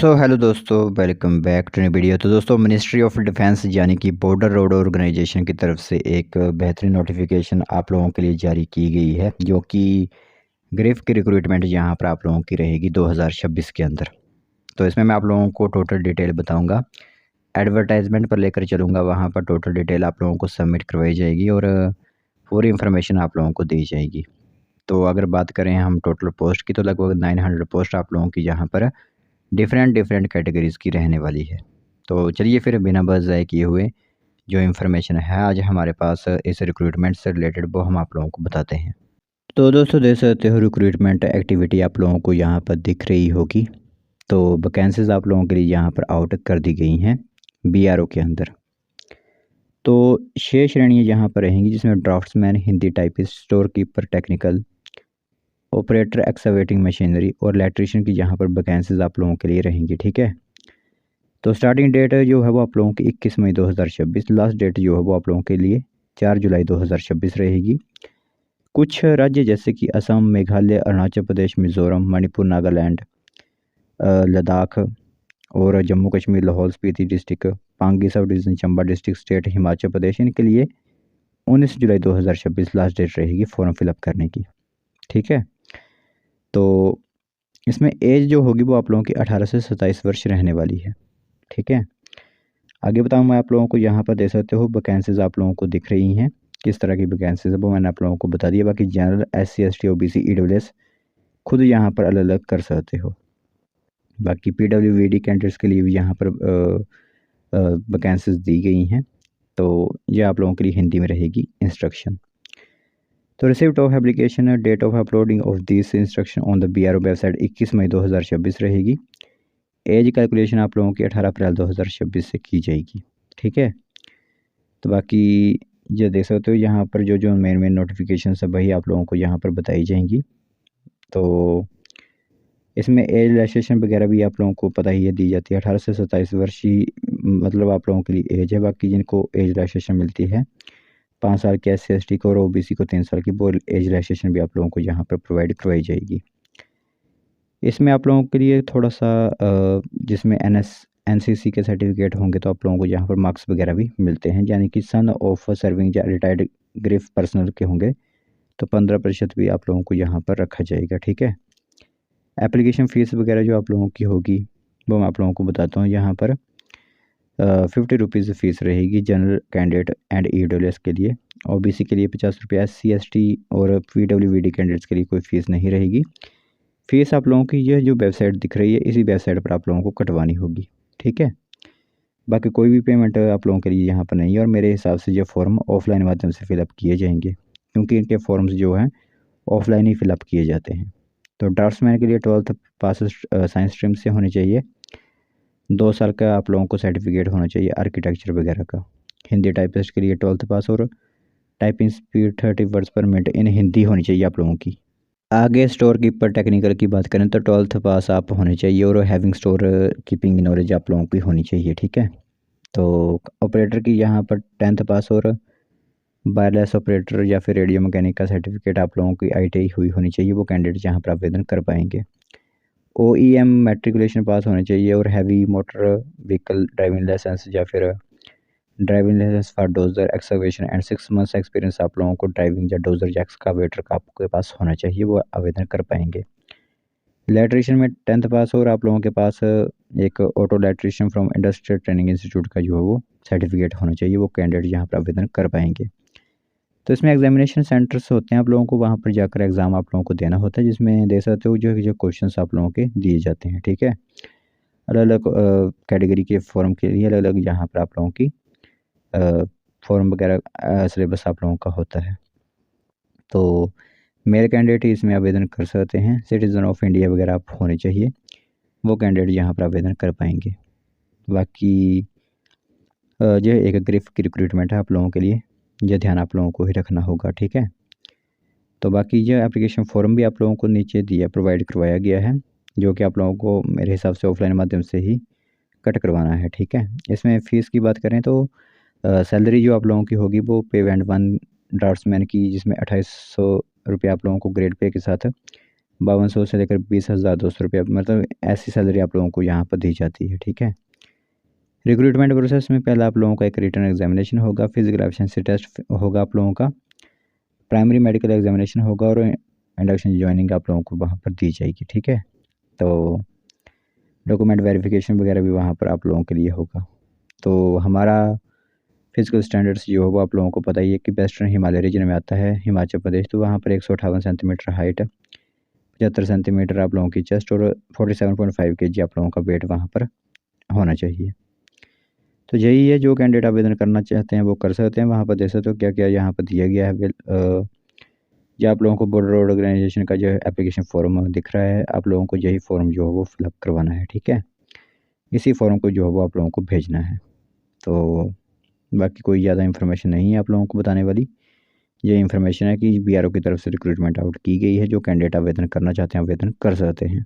तो हेलो दोस्तों, welcome back to new video. तो दोस्तों, मिनिस्ट्री ऑफ डिफेंस यानी कि बॉर्डर रोड ऑर्गेनाइजेशन की तरफ से एक बेहतरीन नोटिफिकेशन आप लोगों के लिए जारी की गई है, जो कि ग्रेफ की रिक्रूटमेंट यहाँ पर आप लोगों की रहेगी 2026 के अंदर। तो इसमें मैं आप लोगों को टोटल डिटेल बताऊंगा, एडवर्टाइजमेंट पर लेकर चलूँगा, वहाँ पर टोटल डिटेल आप लोगों को सबमिट करवाई जाएगी और पूरी इन्फॉर्मेशन आप लोगों को दी जाएगी। तो अगर बात करें हम टोटल पोस्ट की, तो लगभग 900 पोस्ट आप लोगों की यहाँ पर डिफरेंट कैटेगरीज़ की रहने वाली है। तो चलिए फिर बिना बस ज़ाय किए हुए जो इन्फॉर्मेशन है आज हमारे पास इस रिक्रूटमेंट से रिलेटेड, वो हम आप लोगों को बताते हैं। तो दोस्तों, देख सकते हो रिक्रूटमेंट एक्टिविटी आप लोगों को यहाँ पर दिख रही होगी। तो वैकेंसीज आप लोगों के लिए यहाँ पर आउट कर दी गई हैं बीआरओ के अंदर। तो 6 श्रेणियाँ यहाँ पर रहेंगी, जिसमें draughtsman, Hindi typist, store keeper, technical operator, excavating machinery और इलेक्ट्रीशियन की यहाँ पर वैकेंसीज आप लोगों के लिए रहेंगी। ठीक है। तो स्टार्टिंग डेट जो है वो आप लोगों की 21 मई 2026, लास्ट डेट जो है वो आप लोगों के लिए 4 जुलाई 2026 रहेगी। कुछ राज्य जैसे कि असम, मेघालय, अरुणाचल प्रदेश, मिज़ोरम, मणिपुर, नागालैंड, लद्दाख और Jammu Kashmir, Lahaul Spiti district, Pangi sub division, Chamba district state, Himachal Pradesh, इनके लिए 19 जुलाई 2026 लास्ट डेट रहेगी फॉर्म फिलअप करने की। ठीक है। तो इसमें एज जो होगी वो आप लोगों की 18 से 27 वर्ष रहने वाली है। ठीक है। आगे बताऊँ मैं आप लोगों को, यहाँ पर दे सकते हो वैकेंसीज आप लोगों को दिख रही हैं, किस तरह की वैकेंसीज है वो मैंने आप लोगों को बता दिया। बाकी general, SC ST OBC EWS खुद यहाँ पर अलग अलग कर सकते हो। बाकी PWVD कैंडिडेट्स के लिए भी यहाँ पर वैकेंसीज दी गई हैं। तो ये आप लोगों के लिए हिंदी में रहेगी इंस्ट्रक्शन। तो receipt of application, date of uploading of this instruction on the BRO website 21 May 2026 रहेगी। एज कैलकुलेशन आप लोगों की 18 अप्रैल 2026 से की जाएगी। ठीक है। तो बाकी ये देख सकते हो यहाँ पर जो जो मेन नोटिफिकेशन है वही आप लोगों को यहाँ पर बताई जाएंगी। तो इसमें एज रिलैक्सेशन वगैरह भी आप लोगों को पता ही है, दी जाती है 18 से 27 वर्ष ही, मतलब आप लोगों के लिए एज है। बाकी जिनको एज रिलैक्सेशन मिलती है 5 साल के SC ST को और OBC को 3 साल की, वो एज रिलैक्सेशन भी आप लोगों को यहाँ पर प्रोवाइड करवाई जाएगी। इसमें आप लोगों के लिए थोड़ा सा जिसमें NCC के सर्टिफिकेट होंगे तो आप लोगों को यहाँ पर मार्क्स वगैरह भी मिलते हैं, यानी कि सन ऑफ सर्विंग या रिटायर्ड ग्रिफ पर्सनल के होंगे तो 15% भी आप लोगों को यहाँ पर रखा जाएगा। ठीक है। एप्लीकेशन फ़ीस वगैरह जो आप लोगों की होगी वो मैं आप लोगों को बताता हूँ। यहाँ पर 50 रुपीज़ फ़ीस रहेगी जनरल कैंडिडेट एंड EWS के लिए। OBC के लिए 50 रुपये, SC ST और PWVD कैंडिडेट्स के लिए कोई फ़ीस नहीं रहेगी। फ़ीस आप लोगों की यह जो वेबसाइट दिख रही है इसी वेबसाइट पर आप लोगों को कटवानी होगी। ठीक है। बाकी कोई भी पेमेंट आप लोगों के लिए यहाँ पर नहीं है, और मेरे हिसाब से ये फॉर्म ऑफलाइन माध्यम से फिलअप किए जाएंगे, क्योंकि इनके फॉर्म्स जो हैं ऑफलाइन ही फिलअप किए जाते हैं। तो ड्राफ्ट्समैन के लिए 12th पास साइंस स्ट्रीम से होनी चाहिए। 2 साल का आप लोगों को सर्टिफिकेट होना चाहिए आर्किटेक्चर वगैरह का। हिंदी टाइपिस्ट के लिए 12th पास और टाइपिंग स्पीड 30 वर्ड्स पर मिनट इन हिंदी होनी चाहिए आप लोगों की। आगे स्टोर कीपर टेक्निकल की बात करें तो 12th पास आप होने चाहिए और हैविंग स्टोर कीपिंग नॉलेज आप लोगों की होनी चाहिए। ठीक है। तो ऑपरेटर की यहाँ पर 10th पास और वायरलेस ऑपरेटर या फिर रेडियो मैकेनिक का सर्टिफिकेट आप लोगों की ITI हुई होनी चाहिए, वो कैंडिडेट यहाँ पर आवेदन कर पाएंगे। OEM मैट्रिकुलेशन पास होने चाहिए और heavy motor vehicle driving licence या फिर driving licence for dozer excavation and 6 months experience आप लोगों को ड्राइविंग या डोजर या एक्सकावेटर का आपके पास होना चाहिए, वो आवेदन कर पाएंगे। इलेक्ट्रीशियन में 10th पास और आप लोगों के पास एक auto electrician from industrial training institute का जो है वो सर्टिफिकेट होना चाहिए, वो कैंडिडेट यहाँ पर आवेदन कर पाएंगे। तो इसमें एग्जामिनेशन सेंटर्स होते हैं, आप लोगों को वहाँ पर जाकर एग्ज़ाम आप लोगों को देना होता है, जिसमें दे सकते हो जो जो क्वेश्चंस आप लोगों के दिए जाते हैं। ठीक है। अलग अलग कैटेगरी के फॉर्म के लिए अलग अलग यहाँ पर आप लोगों की फॉर्म वगैरह सिलेबस आप लोगों का होता है। तो मेल कैंडिडेट ही इसमें आवेदन कर सकते हैं, सिटीज़न ऑफ इंडिया वगैरह आप होने चाहिए, वो कैंडिडेट यहाँ पर आवेदन कर पाएंगे। बाकी जो एक ग्रिफ की रिक्रूटमेंट है आप लोगों के लिए, यह ध्यान आप लोगों को ही रखना होगा। ठीक है। तो बाकी ये एप्लीकेशन फॉर्म भी आप लोगों को नीचे दिया प्रोवाइड करवाया गया है, जो कि आप लोगों को मेरे हिसाब से ऑफलाइन माध्यम से ही कट करवाना है। ठीक है। इसमें फ़ीस की बात करें तो सैलरी जो आप लोगों की होगी वो पे बैंड 1 ड्राफ्ट्समैन की, जिसमें 2800 रुपये आप लोगों को ग्रेड पे के साथ 5200 से लेकर 20,200 रुपये, मतलब ऐसी सैलरी आप लोगों को यहाँ पर दी जाती है। ठीक है। रिक्रूटमेंट प्रोसेस में पहले आप लोगों का एक रिटन एग्जामिनेशन होगा, फिजिकल एफिशिएंसी टेस्ट होगा आप लोगों का, प्राइमरी मेडिकल एग्जामिनेशन होगा और इंडक्शन ज्वाइनिंग आप लोगों को वहाँ पर दी जाएगी। ठीक है। तो डॉक्यूमेंट वेरिफिकेशन वगैरह भी वहाँ पर आप लोगों के लिए होगा। तो हमारा फिजिकल स्टैंडर्ड्स जो होगा आप लोगों को पता ही है कि वेस्टर्न हिमालय रीजन में आता है हिमाचल प्रदेश। तो वहाँ पर 158 सेंटीमीटर हाइट, 75 सेंटीमीटर आप लोगों की चेस्ट और 47.5 kg आप लोगों का वेट वहाँ पर होना चाहिए। तो यही है, जो कैंडिडेट आवेदन करना चाहते हैं वो कर सकते हैं। वहाँ पर देख सकते हो क्या क्या यहाँ पर दिया गया है। जो आप लोगों को बॉर्डर रोड ऑर्गेनाइजेशन का जो एप्लीकेशन फॉर्म दिख रहा है, आप लोगों को यही फॉर्म जो है वो फिलअप करवाना है। ठीक है। इसी फॉर्म को जो है वो आप लोगों को भेजना है। तो बाकी कोई ज़्यादा इन्फॉर्मेशन नहीं है आप लोगों को बताने वाली। ये इन्फॉर्मेशन है कि बीआरओ की तरफ से रिक्रूटमेंट आउट की गई है, जो कैंडिडेट आवेदन करना चाहते हैं आवेदन कर सकते हैं।